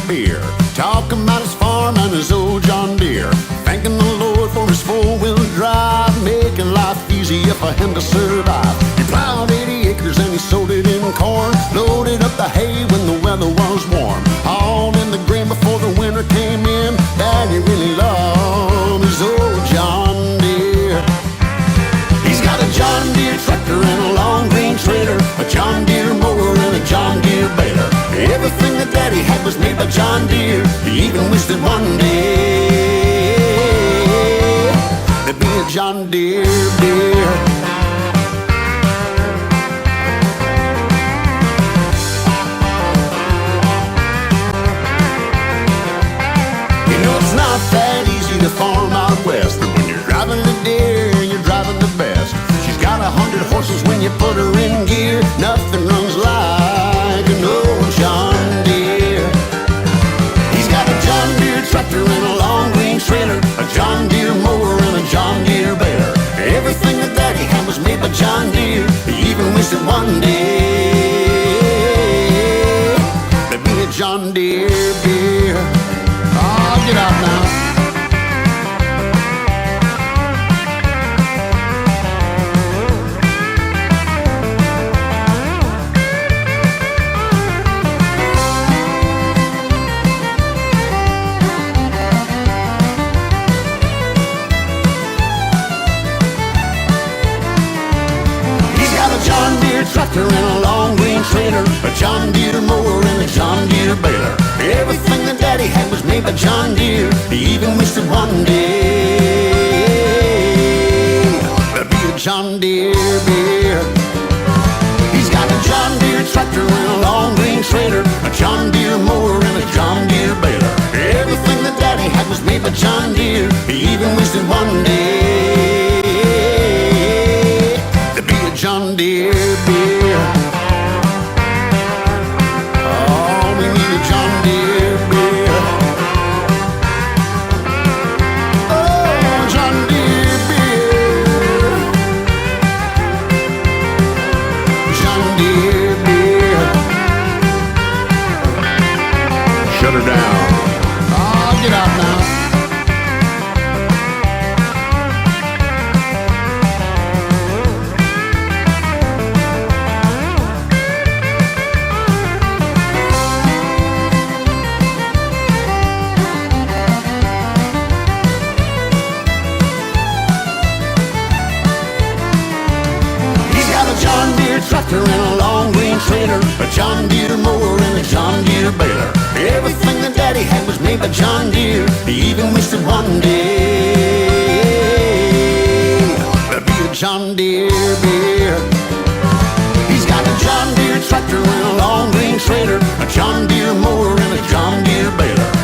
Beer, talking about his farm and his old John Deere, thanking the Lord for his four-wheel drive, making life easier for him to survive. He plowed 80 acres and he sowed it in corn, loaded up the hay when the weather was warm, all in the grain before the winter came in. Daddy really loved his old John Deere. He's got a John Deere tractor and a long green trailer, a John Deere mower and a John Deere baler. Everything that Daddy had was made by John Deere. He even wished that one day there'd be a John Deere beer. You know it's not that easy to farm out west, but when you're driving the Deere, you're driving the best. She's got 100 horses when you put her in gear. Nothing runs like an old John Deere. He's got a John Deere tractor and a long green trailer, a John Deere mower and a John Deere baler. Everything that Daddy had was made by John Deere. He even wished that one day there'd be a John Deere beer. Oh, get out now. Tractor and a long green trailer, a John Deere mower and a John Deere baler. Everything that Daddy had was made by John Deere. He even wished that one day there'd be a John Deere beer. He's got a John Deere tractor and a long green trailer, a John Deere mower and a John Deere baler. Everything that Daddy had was made by John Deere. He even wished that one day there'd be a John Deere beer. Oh, we need a John Deere beer. Oh, John Deere beer. John Deere beer. Shut her down. Oh, get out now. Tractor and a long green trailer, a John Deere mower and a John Deere baler. Everything that Daddy had was made by John Deere. He even wished that one day there'd be a John Deere beer. He's got a John Deere tractor and a long green trailer, a John Deere mower and a John Deere baler.